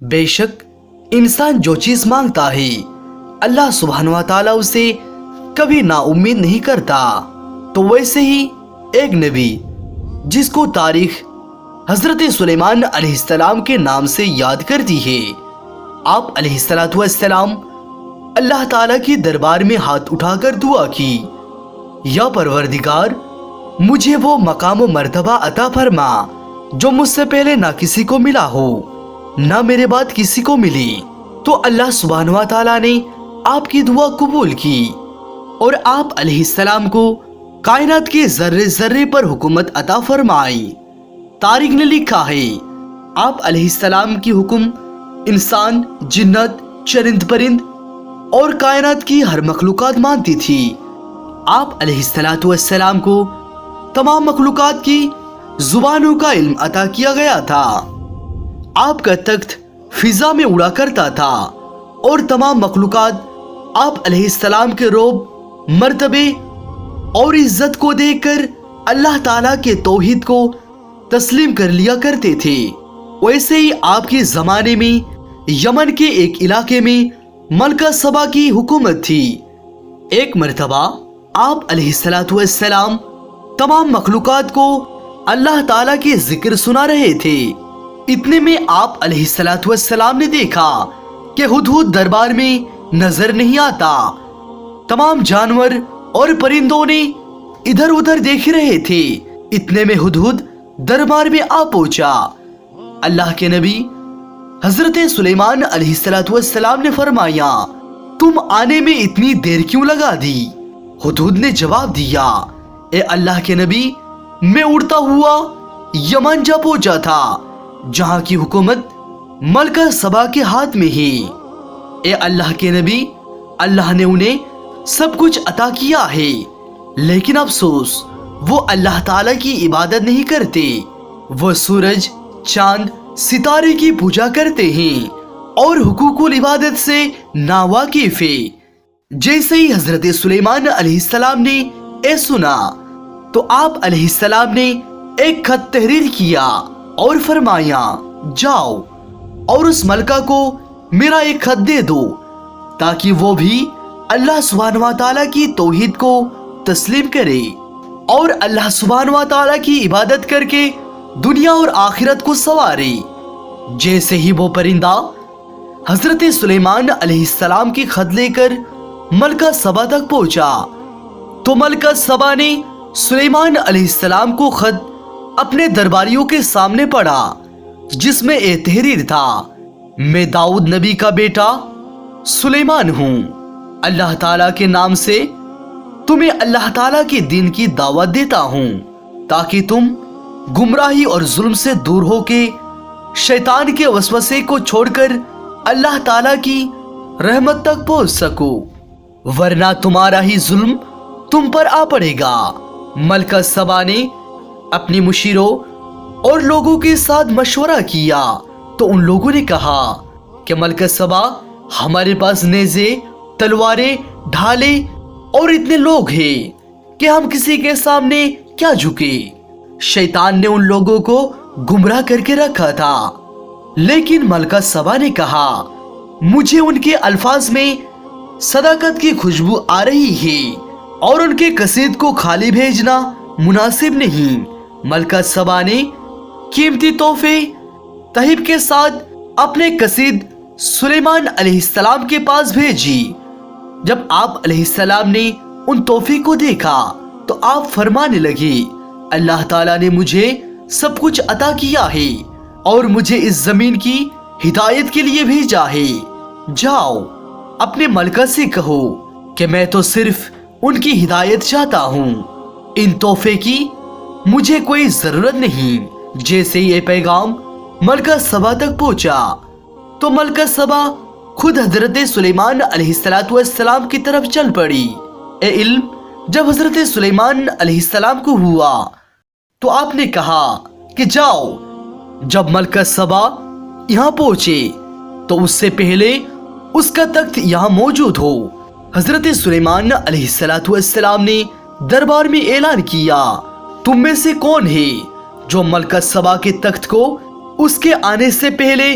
بے شک انسان جو چیز مانگتا ہے اللہ سبحانہ و تعالیٰ اسے کبھی نا امید نہیں کرتا۔ تو ویسے ہی ایک نبی جس کو تاریخ حضرت سلیمان علیہ السلام کے نام سے یاد کرتی ہے، آپ علیہ السلام اللہ تعالیٰ کے دربار میں ہاتھ اٹھا کر دعا کی، یا پروردگار مجھے وہ مقام و مرتبہ عطا فرما جو مجھ سے پہلے نہ کسی کو ملا ہو نہ میرے بعد کسی کو ملی۔ تو اللہ سبحانہ و تعالیٰ نے آپ کی دعا قبول کی اور آپ علیہ السلام کو کائنات کے ذرے ذرے پر حکومت عطا فرمائی۔ تاریخ نے لکھا ہے آپ علیہ السلام کی حکم انسان، جنت، چرند پرند اور کائنات کی ہر مخلوقات مانتی تھی۔ آپ علیہ السلام کو تمام مخلوقات کی زبانوں کا علم عطا کیا گیا تھا۔ آپ کا تخت فضا میں اڑا کرتا تھا اور تمام مخلوقات آپ علیہ السلام کے رعب، مرتبے اور عزت کو دیکھ کر اللہ تعالیٰ کے توحید کو تسلیم کر لیا کرتے تھے۔ ویسے ہی آپ کے زمانے میں یمن کے ایک علاقے میں ملکہ سبا کی حکومت تھی۔ ایک مرتبہ آپ علیہ السلام تمام مخلوقات کو اللہ تعالیٰ کے ذکر سنا رہے تھے۔ اتنے میں آپ علیہ السلام نے دیکھا کہ ہدہد دربار میں نظر نہیں آتا۔ تمام جانور اور پرندوں نے ادھر ادھر دیکھ رہے تھے۔ اتنے میں ہدہد دربار میں آ پہنچا۔ اللہ کے نبی حضرت سلیمان علیہ السلام نے فرمایا، تم آنے میں اتنی دیر کیوں لگا دی؟ ہدہد نے جواب دیا، اے اللہ کے نبی، میں اڑتا ہوا یمن جا پہنچا تھا جہاں کی حکومت ملکہ سبا کے ہاتھ میں ہے۔ اے اللہ کے نبی، اللہ نے انہیں سب کچھ عطا کیا ہے، لیکن افسوس وہ اللہ تعالیٰ کی عبادت نہیں کرتے۔ وہ سورج، چاند، ستارے کی پوجا کرتے ہیں اور حقوق العبادت سے ناواقف ہے۔ جیسے ہی حضرت سلیمان علیہ السلام نے اے سنا تو آپ علیہ السلام نے ایک خط تحریر کیا اور فرمایا، جاؤ اور اس ملکہ کو میرا ایک خط دے دو تاکہ وہ بھی اللہ سبحانہ و تعالیٰ کی توحید کو تسلیم کرے اور اللہ سبحانہ و تعالیٰ کی عبادت کر کے دنیا اور آخرت کو سنوارے۔ جیسے ہی وہ پرندہ حضرت سلیمان علیہ السلام کی خط لے کر ملکہ سبا تک پہنچا تو ملکہ سبا نے سلیمان علیہ السلام کو خط اپنے درباریوں کے سامنے پڑھا، جس میں یہ تحریر تھا، میں داؤد نبی کا بیٹا سلیمان ہوں، اللہ تعالیٰ کے نام سے تمہیں اللہ تعالیٰ کے دین کی دعوت دیتا ہوں تاکہ تم گمراہی اور ظلم سے دور ہو کے شیطان کے وسوسے کو چھوڑ کر اللہ تعالیٰ کی رحمت تک پہنچ سکو، ورنہ تمہارا ہی ظلم تم پر آ پڑے گا۔ ملکہ سبا نے اپنی مشیروں اور لوگوں کے ساتھ مشورہ کیا تو ان لوگوں نے کہا کہ ملکہ سبا، ہمارے پاس نیزے، تلواریں، ڈھالے اور اتنے لوگ ہیں کہ ہم کسی کے سامنے کیا جھکے۔ شیطان نے ان لوگوں کو گمراہ کر کے رکھا تھا، لیکن ملکہ سبا نے کہا، مجھے ان کے الفاظ میں صداقت کی خوشبو آ رہی ہے اور ان کے قصید کو خالی بھیجنا مناسب نہیں۔ ملکہ سبا نے قیمتی تحفے تحائف کے ساتھ اپنے قصید سلیمان علیہ السلام کے پاس بھیجی۔ جب آپ علیہ السلام نے ان تحفے کو دیکھا تو آپ فرمانے لگے، اللہ تعالیٰ نے مجھے سب کچھ عطا کیا ہے اور مجھے اس زمین کی ہدایت کے لیے بھیجا ہے۔ جاؤ اپنے ملکہ سے کہو کہ میں تو صرف ان کی ہدایت چاہتا ہوں، ان تحفے کی مجھے کوئی ضرورت نہیں۔ جیسے یہ پیغام ملکہ سبا تک پہنچا تو ملکہ سبا خود حضرت سلیمان علیہ السلام کی طرف چل پڑی۔ اے علم جب حضرت سلیمان علیہ السلام کو ہوا تو آپ نے کہا کہ جاؤ، جب ملکہ سبا یہاں پہنچے تو اس سے پہلے اس کا تخت یہاں موجود ہو۔ حضرت سلیمان علیہ السلام نے دربار میں اعلان کیا، تم میں سے کون ہے جو ملکہ سبا کے تخت کو اس کے آنے سے پہلے